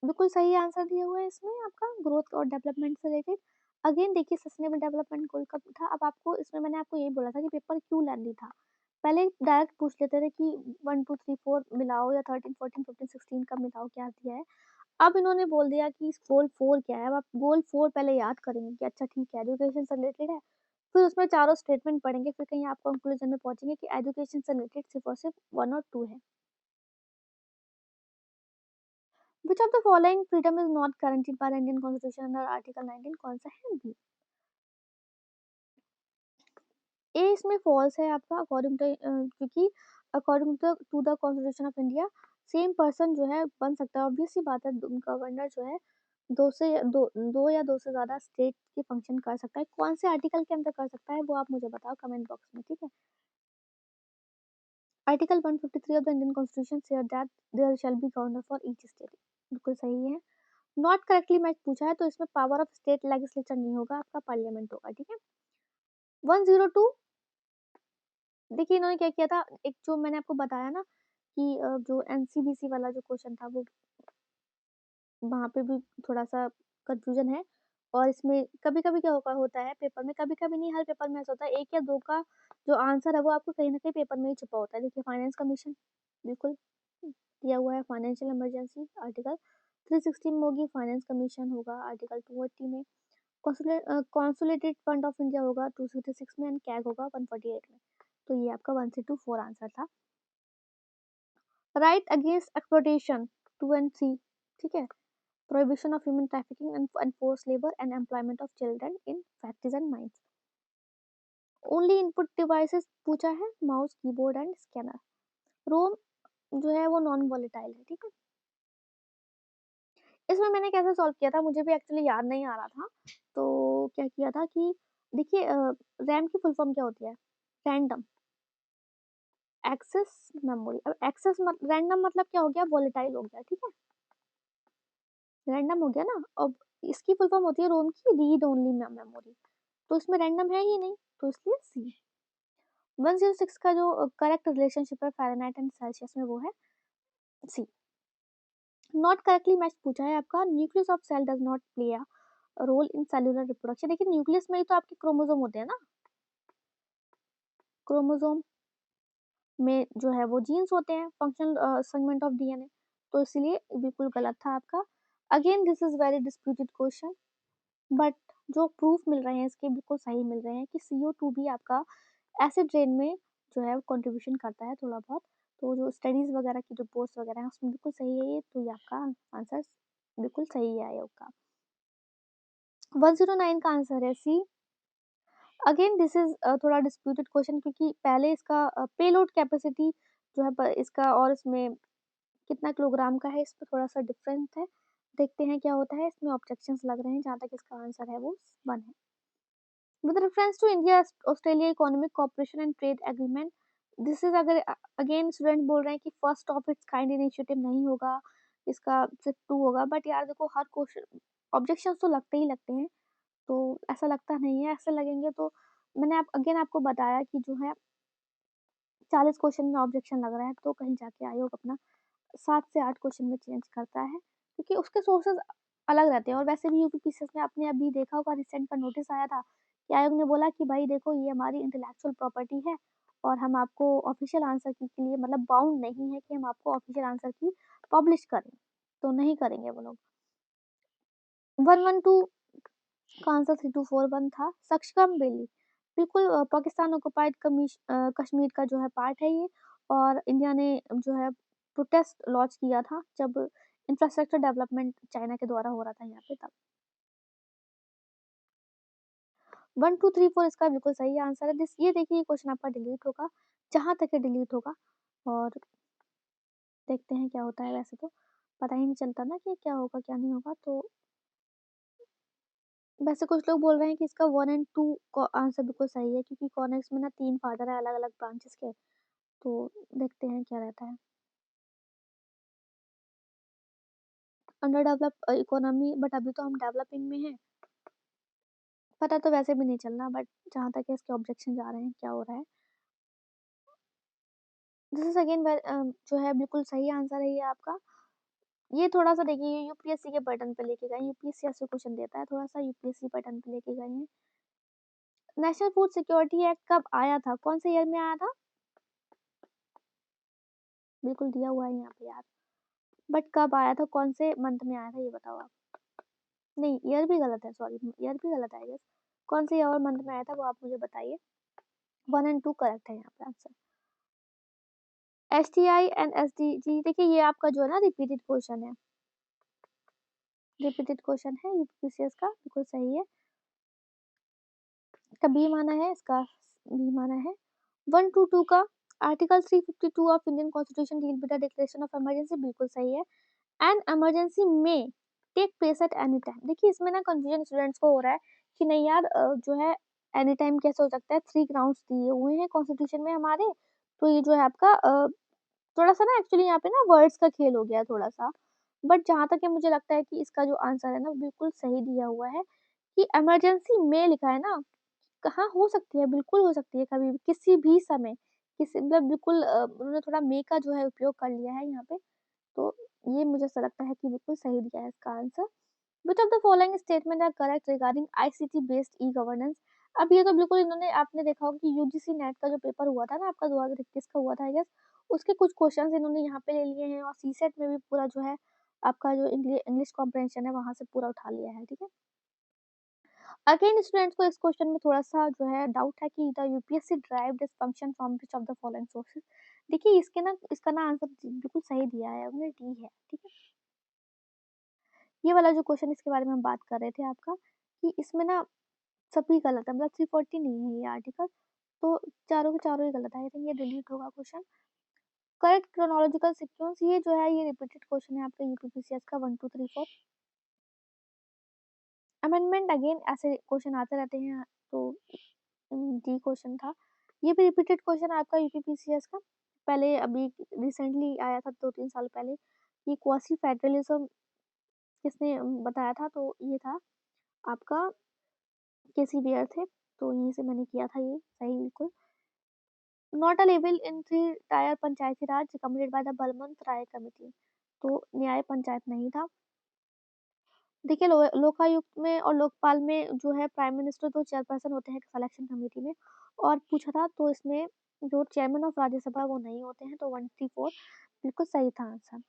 बिल्कुल सही आंसर दिया हुआ है इसमें आपका, ग्रोथ और डेवलपमेंट से रिलेटेड। अगेन देखिए सस्टेनेबल डेवलपमेंट गोल कब था, अब आपको इसमें मैंने आपको यही बोला था कि पेपर क्यों लेंदी था। पहले डायरेक्ट पूछ लेते थे कि 1, 2, 3, 4 मिलाओ, या 13, 14, 15, 16 का मिलाओ क्या दिया है। अब इन्होंने बोल दिया कि गोल 4 क्या है, अब आप गोल 4 पहले याद करेंगे कि अच्छा ठीक है एजुकेशन से रिलेटेड है। फिर उसमें चारों स्टेटमेंट पढ़ेंगे, फिर कहीं आप कंक्लूजन में पहुँचेंगे कि एजुकेशन से रिलेटेड सिर्फ़ और सिर्फ़ 1 और 2 है। Which of the following freedom is not guaranteed by the Indian constitution under article 19, कौन सा है? बी। ए इसमें फॉल्स है आपका, अकॉर्डिंग टू क्योंकि according to the constitution of India same person जो है बन सकता है, ऑब्वियस सी बात है, गवर्नर जो है 2 या 2 से ज़्यादा स्टेट के फंक्शन कर सकता है। कौन से आर्टिकल के अंदर कर सकता है वो आप मुझे बताओ कमेंट बॉक्स में, ठीक है? Article 153 of the Indian constitution says that there shall be governor for each state, बिल्कुल सही है। नॉट करेक्टली मैच पूछा है, तो इसमें पावर ऑफ स्टेट लेजिस्लेचर नहीं होगा, आपका पार्लियामेंट होगा, ठीक है? 102, देखिए इन्होंने क्या किया था, एक जो मैंने आपको बताया ना कि जो एनसीबीसी वाला जो क्वेश्चन था वो, वहाँ पे भी थोड़ा-सा कन्फ्यूज़न है, और इसमें कभी-कभी क्या होगा होता है पेपर में, कभी-कभी नहीं, हर पेपर में ऐसा होता है 1 या 2 का जो आंसर है वो आपको कहीं न कहीं पेपर में ही छुपा होता है। देखिए फाइनेंस कमीशन बिल्कुल दिया हुआ है, फाइनेंशियल इमरजेंसी आर्टिकल 360 में होगी, फाइनेंस कमीशन होगा आर्टिकल 280 में, कंसोलिडेटेड फंड ऑफ इंडिया होगा 266 में, एंड कैग होगा 148 में। तो ये आपका 1 से 2 4 आंसर था। राइट अगेंस्ट एक्सप्लॉइटेशन 2 एंड 3, ठीक है? Prohibition of human trafficking and forced labour and employment of children in factories and mines. Only input devices पूछा है, माउस, कीबोर्ड एंड स्कैनर। रोम जो है वो नॉन वोलेटाइल है, ठीक है? इसमें मैंने कैसे सॉल्व किया था, मुझे भी एक्चुअली याद नहीं आ रहा था। तो क्या किया था कि देखिए रैम की फुल फॉर्म क्या होती है? Random access memory. अब एक्सेस रैंडम मतलब क्या हो गया? वोलेटाइल हो गया, ठीक है? रैंडम हो गया ना। अब इसकी फुल फॉर्म होती है रोम की रीड ओनली मेमोरी, तो इसमें रैंडम है ही नहीं, तो इसलिए सी। 106 का जो करेक्ट रिलेशनशिप है फ़ारेनहाइट एंड सेल्सियस में, वो है सी। नॉट करेक्टली मैच पूछा है आपका, nucleus of cell does not play a role in cellular reproduction. देखिए न्यूक्लियस में ही तो आपके क्रोमोसोम होते हैं ना, क्रोमोसोम में जो है वो जीन्स होते हैं, फंक्शनल सेगमेंट ऑफ डीएनए, तो इसलिए बिल्कुल गलत था आपका। Again this is very disputed question, but जो प्रूफ मिल रहे हैं इसके बिल्कुल सही मिल रहे हैं कि CO2 भी आपका एसिड रेन में जो है वो कंट्रीब्यूशन करता है थोड़ा बहुत। तो जो स्टडीज़ वगैरह की रिपोर्ट्स वगैरह हैं उसमें बिल्कुल सही है ये, तो ये आपका आंसर बिल्कुल सही है आयोग का। 109 का आंसर है सी। अगेन दिस इज़ थोड़ा डिस्प्यूटेड क्वेश्चन, क्योंकि पहले इसका पेलोड कैपेसिटी जो है इसका और इसमें कितना किलोग्राम का है, इस पे थोड़ा-सा डिफरेंस है। देखते हैं क्या होता है, इसमें ऑब्जेक्शंस लग रहे हैं, जहाँ तक इसका आंसर है वो 1 है। With reference to India Australia economic cooperation and trade agreement, this is अगर अगेन स्टूडेंट बोल रहे हैं कि first of its kind initiative नहीं होगा, इसका सिर्फ 2 होगा, बट यार देखो हर क्वेश्चन ऑब्जेक्शंस तो लगते ही लगते हैं, तो ऐसा लगता नहीं है, ऐसे लगेंगे तो मैंने अगेन आपको बताया कि जो है 40 क्वेश्चन में ऑब्जेक्शन लग रहा है, तो कहीं जाके आयोग अपना 7 से 8 क्वेश्चन में चेंज करता है, क्योंकि उसके सोर्सेज़ अलग रहते हैं। और वैसे भी यूपीपीसीएस में आपने अभी देखा होगा, रिसेंट का नोटिस आया था कि आयोग ने बोला कि भाई देखो ये हमारी इंटेलेक्चुअल प्रॉपर्टी है, और हम आपको ऑफिशियल आंसर की के लिए मतलब बाउंड नहीं है कि हम आपको ऑफिशियल आंसर की पब्लिश करें, तो नहीं करेंगे वो लोग। 112 का आंसर 3241 था। सक्शकम वैली बिल्कुल पाकिस्तान ऑक्युपाइड कश्मीर का जो है पार्ट है ये, और इंडिया ने जो है प्रोटेस्ट लॉन्च किया था जब इंफ्रास्ट्रक्चर डेवलपमेंट चाइना के द्वारा हो रहा था यहाँ पे तब। 1234 इसका बिल्कुल सही आंसर है। दिस ये देखिए, ये क्वेश्चन आपका डिलीट होगा, जहाँ तक ये डिलीट होगा, और देखते हैं क्या होता है। वैसे तो पता ही नहीं चलता ना कि क्या होगा क्या नहीं होगा। तो वैसे कुछ लोग बोल रहे हैं कि इसका 1 एंड 2 का आंसर बिल्कुल सही है, क्योंकि कॉर्नर्स में ना 3 फादर है अलग-अलग ब्रांचेस के। तो देखते हैं क्या रहता है। अंडर डेवलप इकोनॉमी, बट अभी तो हम डेवलपिंग में हैं। पता तो वैसे भी नहीं चलना, बट जहाँ तक है इसके ऑब्जेक्शन जा रहे हैं, क्या हो रहा है। दिस इज़ अगेन जो है बिल्कुल सही आंसर है ये आपका। ये थोड़ा-सा देखिए, ये यूपीएससी के पैटर्न पे लेके गए हैं, यूपीएससी ऐसे क्वेश्चन देता है, थोड़ा-सा यूपीएससी पैटर्न पे लेके गए हैं। नेशनल फूड सिक्योरिटी एक्ट कब आया था? कौन से ईयर में आया था? बिल्कुल दिया हुआ है यहाँ पे यार। बट कब आया था, कौन से मंथ में आया था, ये बताओ आप। नहीं, ईयर भी गलत है, सॉरी, ईयर भी गलत है आई गेस। कौन से ईयर और मंथ में आया था वो आप मुझे बताइए। 1 एंड 2 करेक्ट है यहाँ पे आंसर। एसटीआई एंड एसडीजी, देखिए ये आपका जो है ना रिपीटेड क्वेश्चन है। रिपीटेड क्वेश्चन है यूपीसीएस का, बिल्कुल सही है। इसका बी माना है, इसका बी माना है। 122 का article 352 of Indian constitution deal with the declaration of emergency, बिल्कुल सही है। एंड इमरजेंसी में take place at any time, देखिए इसमें ना कंफ्यूजन स्टूडेंट्स को हो रहा है कि नहीं यार, जो है एनी टाइम कैसे हो सकता है। 3 ग्राउंड्स दिए हुए हैं कॉन्स्टिट्यूशन में हमारे, तो ये जो है आपका थोड़ा-सा ना एक्चुअली यहाँ पे ना वर्ड्स का खेल हो गया है थोड़ा-सा। बट जहाँ तक है मुझे लगता है कि इसका जो आंसर है ना बिल्कुल सही दिया हुआ है, कि इमरजेंसी में लिखा है ना, कहाँ हो सकती है, बिल्कुल हो सकती है कभी भी, किसी भी समय, किसी मतलब बिल्कुल उन्होंने थोड़ा मे का जो है उपयोग कर लिया है यहाँ पे। तो ये मुझे ऐसा लगता है कि बिल्कुल सही दिया है इसका answer. Which of the following statement are correct regarding ICT based e governance. अब ये तो बिल्कुल इन्होंने, आपने देखा होगा कि यूजीसी नेट का जो पेपर हुआ था ना आपका 2021 का हुआ था आई गेस, उसके कुछ क्वेश्चंस इन्होंने यहाँ पे ले लिए हैं, और सीसेट में भी पूरा जो है आपका जो इंग्लिश कॉम्प्रहेंशन है वहाँ से पूरा उठा लिया है, ठीक है। अगेन स्टूडेंट्स को इस क्वेश्चन में थोड़ा-सा जो है डाउट है कि the UPSC derived this function from which of the following sources. देखिए इसका ना आंसर बिल्कुल सही दिया है, उन्होंने डी है, ठीक है। ये वाला जो क्वेश्चन इसके बारे में हम बात कर रहे थे आपका, कि इसमें ना सभी गलत है, मतलब 340 नहीं है ये आर्टिकल, तो चारों के चारों ही गलत है। आई थिंक ये डिलीट होगा क्वेश्चन। करेक्ट क्रोनोलॉजिकल सीक्वेंस, ये जो है ये रिपीटेड क्वेश्चन है आपका यूपीपीसीएस का 1 2 3 4। अमेंडमेंट, अगेन ऐसे क्वेश्चन आते रहते हैं, तो डी क्वेश्चन था। ये भी रिपीटेड क्वेश्चन है आपका यूपीपीसीएस का। पहले अभी रिसेंटली आया था 2-3 साल पहले, कि क्वासी फेडरलिज्म किसने बताया था, तो ये था आपका केसी बियर थे, तो यहीं से मैंने किया था ये सही बिल्कुल। Not a level in 3 tier Panchayati Raj recommended by the Balwant Rai committee, तो न्याय पंचायत नहीं था। देखिए लोकायुक्त में और लोकपाल में जो है प्राइम मिनिस्टर तो चेयरपर्सन होते हैं सिलेक्शन कमेटी में, और पूछा था तो इसमें जो चेयरमैन ऑफ राज्यसभा वो नहीं होते हैं, तो 134 बिल्कुल सही था आंसर।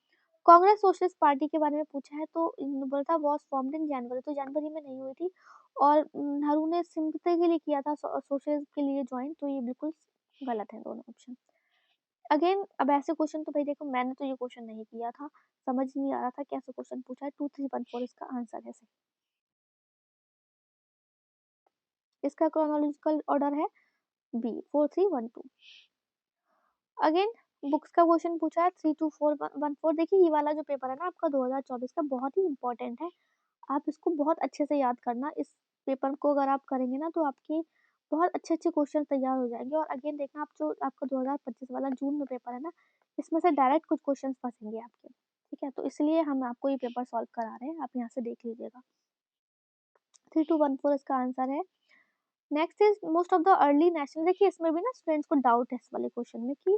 कांग्रेस सोशलिस्ट पार्टी के बारे में पूछा है, तो इन्होंने बोला था वाज फॉर्म्ड इन जनवरी, तो जनवरी में नहीं हुई थी, और नेहरू ने सिंपैथी के लिए किया था सोशलिस्ट के लिए ज्वाइन, तो ये बिल्कुल गलत है दोनों ऑप्शन। अगेन अब ऐसे क्वेश्चन तो भाई देखो, मैंने तो ये क्वेश्चन नहीं किया था, समझ नहीं आ रहा था कैसे क्वेश्चन पूछा है। 2314 इसका आंसर है सही। इसका क्रोनोलॉजिकल ऑर्डर है बी 4312। अगेन बुक्स का क्वेश्चन पूछा है 32414। देखिए ये वाला जो पेपर है ना आपका 2024 का, बहुत ही इंपॉर्टेंट है। आप इसको बहुत अच्छे से याद करना। इस पेपर को अगर आप करेंगे ना, तो आपके बहुत अच्छे-अच्छे क्वेश्चन तैयार हो जाएँगे, और अगेन देखना आप जो आपका 2025 वाला जून में पेपर है ना, इसमें से डायरेक्ट कुछ क्वेश्चन फँसेंगे आपके, ठीक है? तो इसलिए हम आपको ये पेपर सॉल्व करा रहे हैं, आप यहाँ से देख लीजिएगा। 3214 इसका आंसर है। Next is most of the early national, देखिए इसमें भी ना स्टूडेंट्स को डाउट है इस वाले क्वेश्चन में कि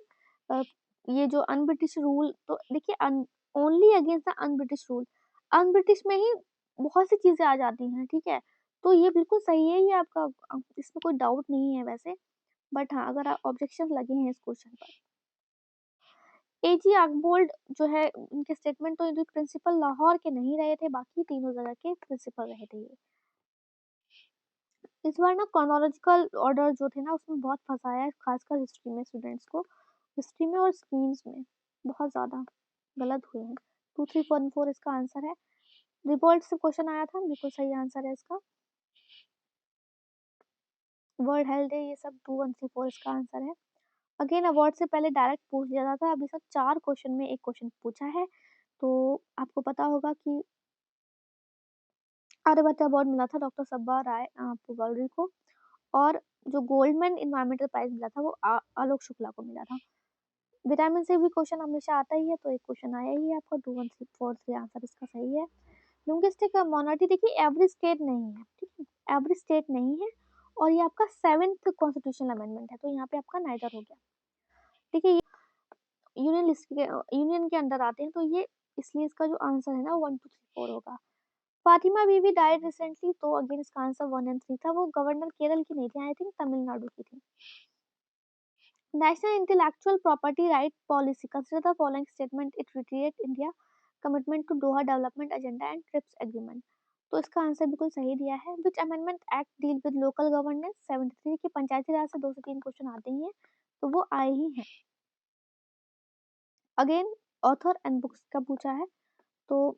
अ, ये जो अन ब्रिटिश रूल, तो देखिए only against the un British rule, un British में ही बहुत सी चीज़ें आ जाती हैं, ठीक है? तो ये बिल्कुल सही है, ये आपका इसमें कोई डाउट नहीं है वैसे। बट हाँ, अगर ऑब्जेक्शन लगे हैं इस क्वेश्चन पर। एजी अकबोल्ड जो है उनके स्टेटमेंट तो प्रिंसिपल लाहौर के नहीं रहे थे, बाकी तीनों जगह के प्रिंसिपल रहे थे ये। इस बार ना क्रोनोलॉजिकल ऑर्डर जो थे ना उसमें बहुत फंसाया है, खासकर हिस्ट्री में स्टूडेंट्स को। हिस्ट्री में और स्कीम्स में बहुत ज़्यादा गलत हुए हैं। 2314 इसका आंसर है। रिवॉल्ट से क्वेश्चन आया था, बिल्कुल सही आंसर है इसका। वर्ल्ड हेल्थ डे, ये सब 2134 इसका आंसर है। अगेन अवार्ड से पहले डायरेक्ट पूछ लिया जाता था, अभी सब 4 क्वेश्चन में 1 क्वेश्चन पूछा है। तो आपको पता होगा कि आर्यभट्ट अवार्ड मिला था डॉक्टर सब्बा राय पुगलुरी को, और जो गोल्डमैन एनवायरमेंटल प्राइज़ मिला था वो आलोक शुक्ला को मिला था। विटामिन से भी क्वेश्चन हमेशा आता ही है, तो एक क्वेश्चन आया ही है आपका। 2143 आंसर इसका सही है। लिंग्विस्टिक मोनार्टी देखिए एवरी स्टेट नहीं है, ठीक है? एवरी स्टेट नहीं है, और ये आपका 7th कॉन्स्टिट्यूशनल अमेंडमेंट है, तो यहाँ पे आपका नाइदर हो गया। देखिए ये यूनियन के अंडर आते हैं, तो ये इसलिए इसका जो आंसर है ना 1, 2, 3, 4 होगा। फातिमा बीबी डाइड रिसेंटली, तो अगेन इसका आंसर 1 एंड 3 था। वो गवर्नर केरल की नहीं थी, आई थिंक तमिलनाडु की थी। National intellectual property right policy consider the following statement, it retreat India commitment to Doha development agenda and TRIPS agreement. तो इसका आंसर बिल्कुल सही दिया है। Which amendment act deal with local governance 73 की पंचायती राज से 2 से 3 क्वेश्चन आते ही हैं, तो वो आए ही हैं। अगेन ऑथर एंड बुक्स का पूछा है, तो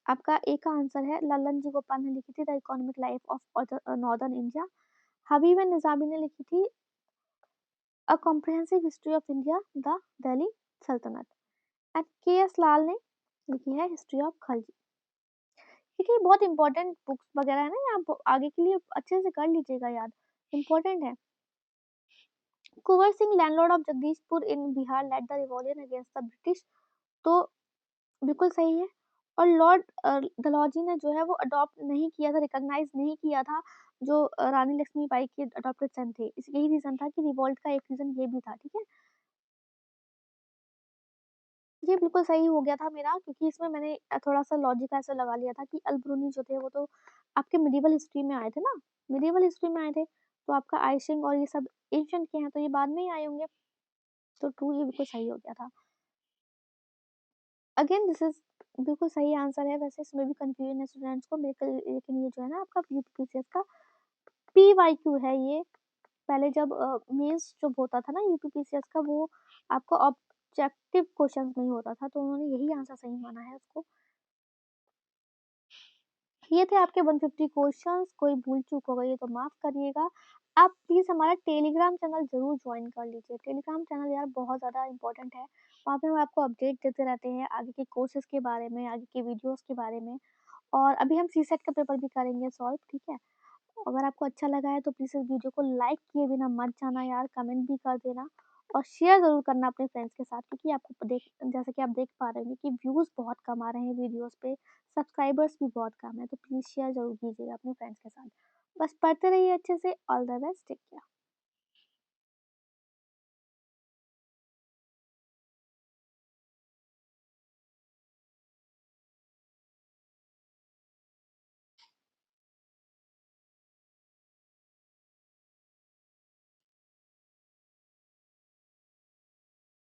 आपका ए का आंसर है लल्लन जी गोपाल ने लिखी थी the economic life of northern India. Habib Nizami ने लिखी थी a comprehensive history of India the Delhi Sultanat. And के एस लाल ने लिखी है हिस्ट्री ऑफ खलजी। देखिए बहुत इंपॉर्टेंट बुक्स वगैरह है ना, ये आप आगे के लिए अच्छे से कर लीजिएगा याद, इंपॉर्टेंट है। Kunwar Singh landlord of Jagdishpur in Bihar led the revolution against the British, तो बिल्कुल सही है। और लॉर्ड डलहौजी ने जो है वो अडॉप्ट नहीं किया था, रिकॉग्नाइज नहीं किया था जो रानी लक्ष्मीबाई के अडॉप्टेड सन थे। इस यही रीजन था कि रिवॉल्ट का एक रीजन ये भी था, ठीक है। ये बिल्कुल सही हो गया था मेरा, क्योंकि इसमें मैंने थोड़ा-सा लॉजिक ऐसा लगा लिया था कि अल-ब्रूनी जो थे वो तो आपके मिडीवल हिस्ट्री में आए थे ना, मिडीवल हिस्ट्री में आए थे, तो आपका आइशिंग और ये सब एंशिएंट के हैं, तो ये बाद में ही आए होंगे, तो ट्रू ये बिल्कुल सही हो गया था। अगेन दिस इज़ बिल्कुल सही आंसर है, वैसे इसमें भी कन्फ्यूजन है स्टूडेंट्स को, मेरे को लेकिन ये जो है ना आपका यूपीपीसीएस का पीवाईक्यू है ये। पहले जब मेंस जब होता था ना यूपीपीसीएस का, वो आपको ऑब्जेक्टिव क्वेश्चंस नहीं होता था, तो उन्होंने यही आंसर सही माना है उसको। ये थे आपके 150 क्वेश्चंस, कोई भूल-चूक हो गई है तो माफ़ करिएगा। आप प्लीज़ हमारा टेलीग्राम चैनल ज़रूर जॉइन कर लीजिए, टेलीग्राम चैनल यार बहुत ज़्यादा इम्पोर्टेंट है। वहाँ पे हम आपको अपडेट देते रहते हैं आगे के कोर्सेज़ के बारे में, आगे के वीडियोज़ के बारे में, और अभी हम सीसेट का पेपर भी करेंगे सॉल्व, ठीक है? अगर आपको अच्छा लगा है तो प्लीज़ इस वीडियो को लाइक किए बिना मत जाना यार, कमेंट भी कर देना और शेयर ज़रूर करना अपने फ्रेंड्स के साथ, क्योंकि आपको जैसा कि आप देख पा रहे होंगे कि व्यूज़ बहुत कम आ रहे हैं वीडियोज़ पे, सब्सक्राइबर्स भी बहुत कम है, तो प्लीज़ शेयर ज़रूर कीजिएगा अपने फ्रेंड्स के साथ। बस पढ़ते रहिए अच्छे से, all the best, take care.